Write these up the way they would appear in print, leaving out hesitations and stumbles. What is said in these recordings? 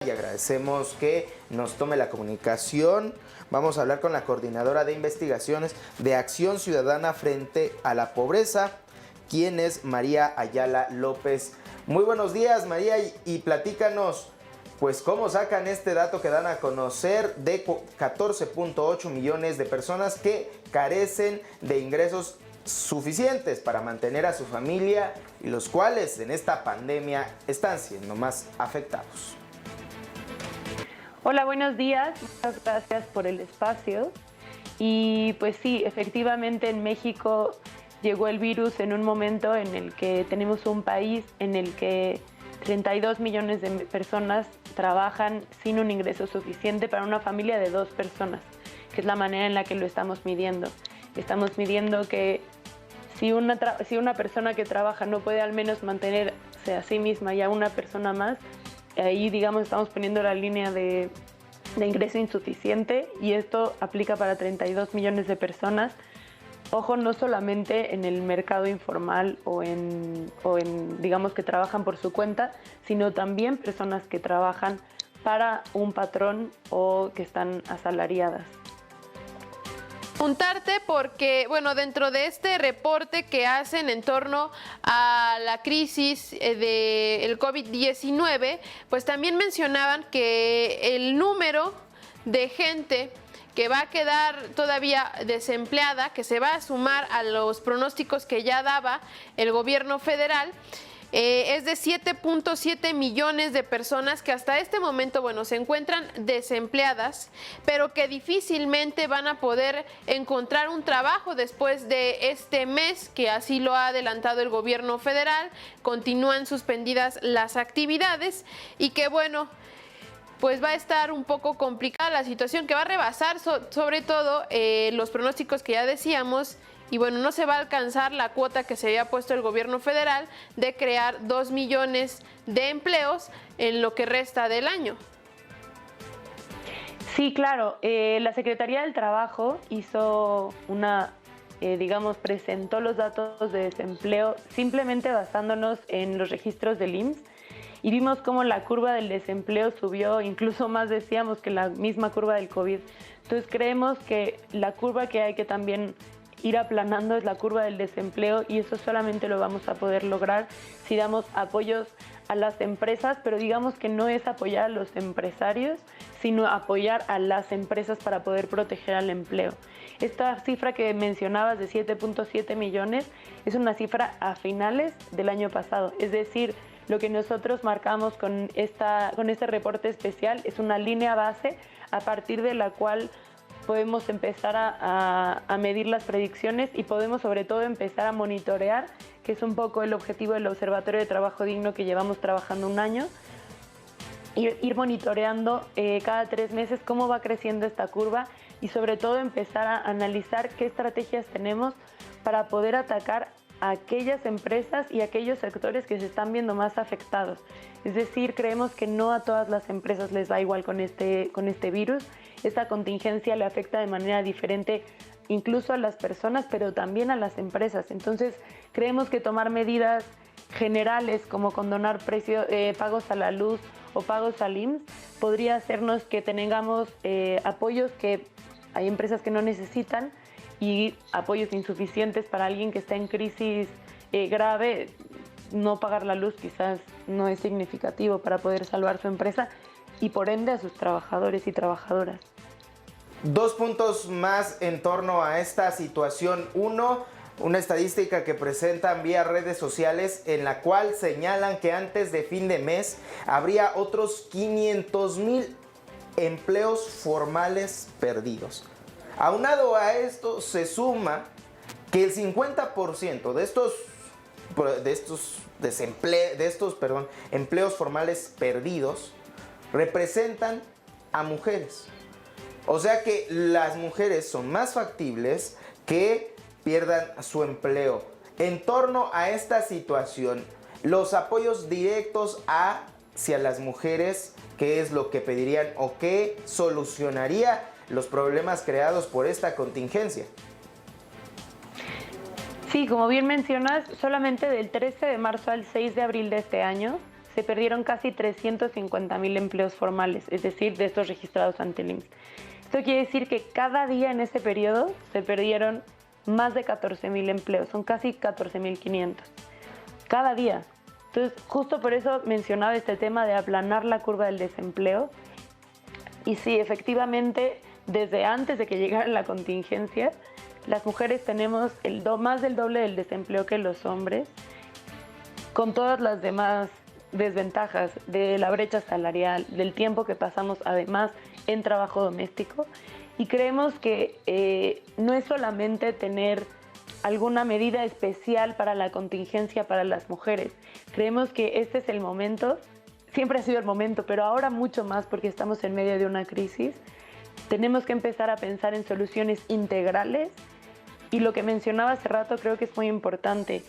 Y agradecemos que nos tome la comunicación. Vamos a hablar con la coordinadora de investigaciones de Acción Ciudadana frente a la pobreza, quien es María Ayala López. Muy buenos días, María, y platícanos, pues, cómo sacan este dato que dan a conocer de 14.8 millones de personas que carecen de ingresos suficientes para mantener a su familia y los cuales en esta pandemia están siendo más afectados. Hola, buenos días. Muchas gracias por el espacio. Y pues sí, efectivamente en México llegó el virus en un momento en el que tenemos un país en el que 32 millones de personas trabajan sin un ingreso suficiente para una familia de 2 personas, que es la manera en la que lo estamos midiendo. Estamos midiendo que si una persona que trabaja no puede al menos mantenerse a sí misma y a una persona más, ahí, digamos, estamos poniendo la línea de ingreso insuficiente, y esto aplica para 32 millones de personas. Ojo, no solamente en el mercado informal o en digamos, que trabajan por su cuenta, sino también personas que trabajan para un patrón o que están asalariadas. Preguntarte porque, bueno, dentro de este reporte que hacen en torno a la crisis del COVID-19, pues también mencionaban que el número de gente que va a quedar todavía desempleada, que se va a sumar a los pronósticos que ya daba el gobierno federal, es de 7.7 millones de personas que hasta este momento, bueno, se encuentran desempleadas, pero que difícilmente van a poder encontrar un trabajo después de este mes, que así lo ha adelantado el gobierno federal. Continúan suspendidas las actividades y que, bueno, pues va a estar un poco complicada la situación, que va a rebasar sobre todo los pronósticos que ya decíamos. Y bueno, no se va a alcanzar la cuota que se había puesto el gobierno federal de crear 2 millones de empleos en lo que resta del año. Sí, claro. La Secretaría del Trabajo hizo presentó los datos de desempleo simplemente basándonos en los registros del IMSS, y vimos cómo la curva del desempleo subió, incluso más, decíamos, que la misma curva del COVID. Entonces creemos que la curva que hay que también ir aplanando es la curva del desempleo, y eso solamente lo vamos a poder lograr si damos apoyos a las empresas, pero digamos que no es apoyar a los empresarios, sino apoyar a las empresas para poder proteger al empleo. Esta cifra que mencionabas de 7.7 millones es una cifra a finales del año pasado, es decir, lo que nosotros marcamos con este reporte especial es una línea base a partir de la cual podemos empezar a medir las predicciones, y podemos sobre todo empezar a monitorear, que es un poco el objetivo del Observatorio de Trabajo Digno, que llevamos trabajando un año, ir monitoreando cada 3 meses cómo va creciendo esta curva, y sobre todo empezar a analizar qué estrategias tenemos para poder atacar a aquellas empresas y aquellos sectores que se están viendo más afectados. Es decir, creemos que no a todas las empresas les va igual con este virus. Esta contingencia le afecta de manera diferente incluso a las personas, pero también a las empresas. Entonces, creemos que tomar medidas generales como condonar pagos a la luz o pagos al IMSS podría hacernos que tengamos apoyos que hay empresas que no necesitan, y apoyos insuficientes para alguien que está en crisis grave. No pagar la luz quizás no es significativo para poder salvar su empresa y por ende a sus trabajadores y trabajadoras. 2 puntos más en torno a esta situación. Uno, una estadística que presentan vía redes sociales en la cual señalan que antes de fin de mes habría otros 500,000 empleos formales perdidos. Aunado a esto se suma que el 50% de estos empleos formales perdidos representan a mujeres. O sea que las mujeres son más factibles que pierdan su empleo. En torno a esta situación, los apoyos directos hacia las mujeres, ¿qué es lo que pedirían o qué solucionaría los problemas creados por esta contingencia? Sí, como bien mencionas, solamente del 13 de marzo al 6 de abril de este año se perdieron casi 350,000 empleos formales, es decir, de estos registrados ante el IMSS. Esto quiere decir que cada día en ese periodo se perdieron más de 14,000 empleos, son casi 14,500. Cada día. Entonces, justo por eso mencionaba este tema de aplanar la curva del desempleo. Y sí, efectivamente, desde antes de que llegara la contingencia, las mujeres tenemos más del doble del desempleo que los hombres, con todas las demás desventajas de la brecha salarial, del tiempo que pasamos además en trabajo doméstico. Y creemos que no es solamente tener alguna medida especial para la contingencia para las mujeres. Creemos que este es el momento, siempre ha sido el momento, pero ahora mucho más porque estamos en medio de una crisis. Tenemos que empezar a pensar en soluciones integrales y lo que mencionaba hace rato creo que es muy importante,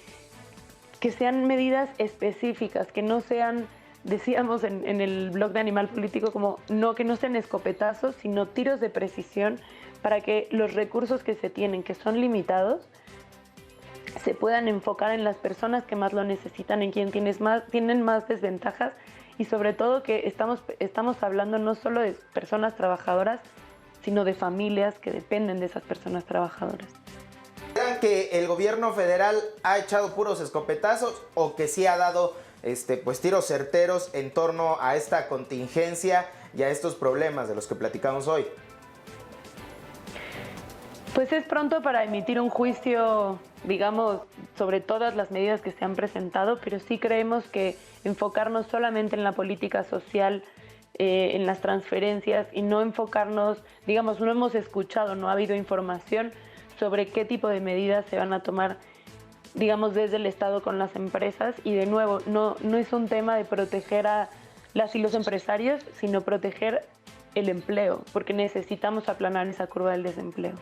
que sean medidas específicas, que no sean, decíamos en el blog de Animal Político, que no sean escopetazos, sino tiros de precisión para que los recursos que se tienen, que son limitados, se puedan enfocar en las personas que más lo necesitan, en quien tienen más desventajas y sobre todo que estamos hablando no solo de personas trabajadoras, sino de familias que dependen de esas personas trabajadoras. ¿Crean que el gobierno federal ha echado puros escopetazos o que sí ha dado pues tiros certeros en torno a esta contingencia y a estos problemas de los que platicamos hoy? Pues es pronto para emitir un juicio, digamos, sobre todas las medidas que se han presentado, pero sí creemos que enfocarnos solamente en la política social, en las transferencias y no enfocarnos, digamos, no hemos escuchado, no ha habido información sobre qué tipo de medidas se van a tomar, digamos, desde el Estado con las empresas. Y de nuevo, no es un tema de proteger a las y los empresarios, sino proteger el empleo, porque necesitamos aplanar esa curva del desempleo.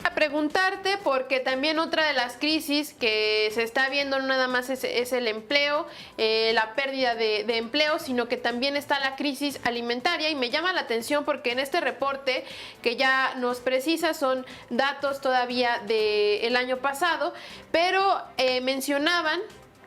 A preguntarte, porque también otra de las crisis que se está viendo no nada más es el empleo, la pérdida de empleo, sino que también está la crisis alimentaria, y me llama la atención porque en este reporte que ya nos precisa son datos todavía del año pasado, pero mencionaban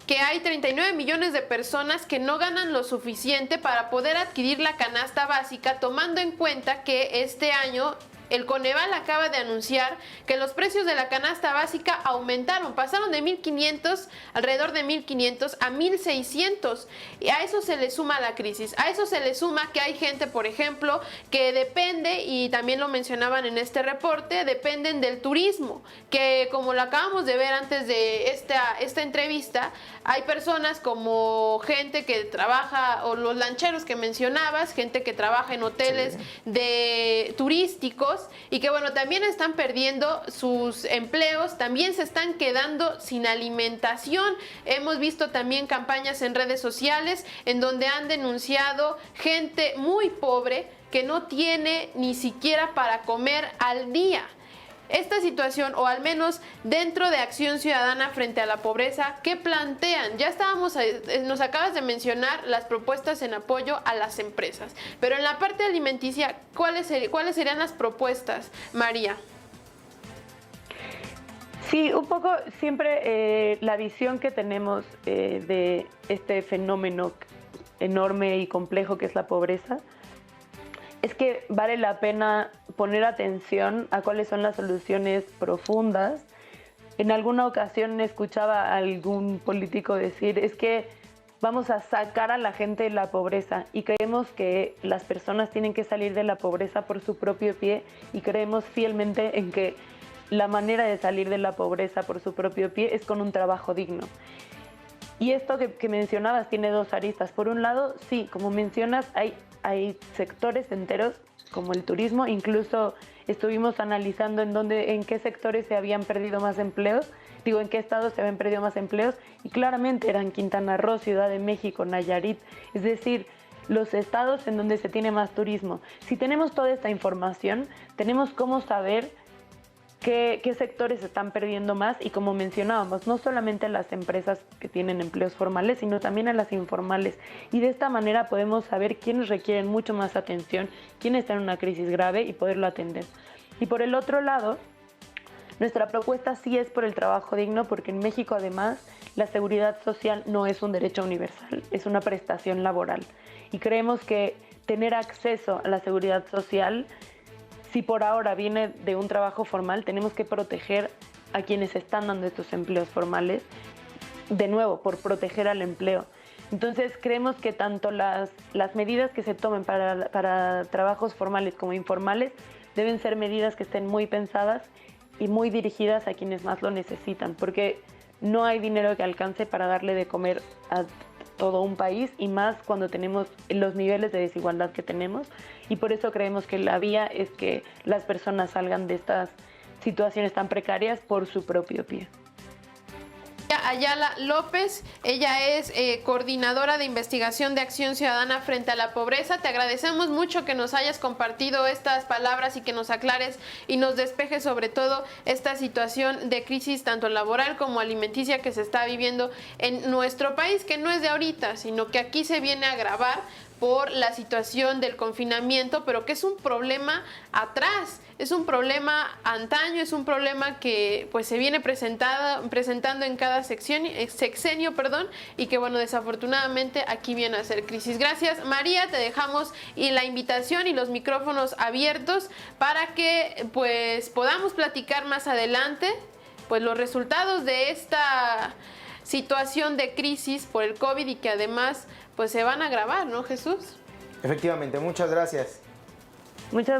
que hay 39 millones de personas que no ganan lo suficiente para poder adquirir la canasta básica, tomando en cuenta que este año el Coneval acaba de anunciar que los precios de la canasta básica aumentaron, pasaron de 1,500, alrededor de 1,500 a 1,600, y a eso se le suma la crisis, a eso se le suma que hay gente, por ejemplo, que depende, y también lo mencionaban en este reporte, dependen del turismo, que como lo acabamos de ver antes de esta entrevista, hay personas como gente que trabaja, o los lancheros que mencionabas, gente que trabaja en hoteles de turísticos, y que bueno, también están perdiendo sus empleos, también se están quedando sin alimentación. Hemos visto también campañas en redes sociales en donde han denunciado gente muy pobre que no tiene ni siquiera para comer al día. Esta situación, o al menos dentro de Acción Ciudadana frente a la pobreza, ¿qué plantean? Ya nos acabas de mencionar las propuestas en apoyo a las empresas, pero en la parte alimenticia, ¿cuáles serían las propuestas, María? Sí, un poco siempre la visión que tenemos de este fenómeno enorme y complejo que es la pobreza, es que vale la pena poner atención a cuáles son las soluciones profundas. En alguna ocasión escuchaba a algún político decir, es que vamos a sacar a la gente de la pobreza, y creemos que las personas tienen que salir de la pobreza por su propio pie, y creemos fielmente en que la manera de salir de la pobreza por su propio pie es con un trabajo digno. Y esto que mencionabas tiene dos aristas. Por un lado, sí, como mencionas, hay sectores enteros como el turismo, incluso estuvimos analizando en qué sectores se habían perdido más empleos, en qué estados se habían perdido más empleos, y claramente eran Quintana Roo, Ciudad de México, Nayarit, es decir, los estados en donde se tiene más turismo. Si tenemos toda esta información, tenemos cómo saber qué sectores se están perdiendo más, y como mencionábamos, no solamente a las empresas que tienen empleos formales, sino también a las informales, y de esta manera podemos saber quiénes requieren mucho más atención, quiénes están en una crisis grave y poderlo atender. Y por el otro lado, Nuestra propuesta sí es por el trabajo digno, porque en México además la seguridad social no es un derecho universal, es una prestación laboral. Y creemos que tener acceso a la seguridad social, si por ahora viene de un trabajo formal, tenemos que proteger a quienes están dando estos empleos formales, de nuevo, por proteger al empleo. Entonces creemos que tanto las medidas que se tomen para trabajos formales como informales deben ser medidas que estén muy pensadas y muy dirigidas a quienes más lo necesitan, porque no hay dinero que alcance para darle de comer a todo un país, y más cuando tenemos los niveles de desigualdad que tenemos, y por eso creemos que la vía es que las personas salgan de estas situaciones tan precarias por su propio pie. Ayala López, ella es coordinadora de investigación de Acción Ciudadana frente a la pobreza. Te agradecemos mucho que nos hayas compartido estas palabras y que nos aclares y nos despejes sobre todo esta situación de crisis tanto laboral como alimenticia que se está viviendo en nuestro país, que no es de ahorita, sino que aquí se viene a agravar por la situación del confinamiento, pero que es un problema atrás, es un problema antaño, es un problema que pues se viene presentando en cada sexenio, y que bueno, desafortunadamente aquí viene a ser crisis. Gracias, María, te dejamos y la invitación y los micrófonos abiertos para que pues podamos platicar más adelante pues los resultados de esta situación de crisis por el COVID y que además pues se van a agravar, ¿no, Jesús? Efectivamente, muchas gracias. Muchas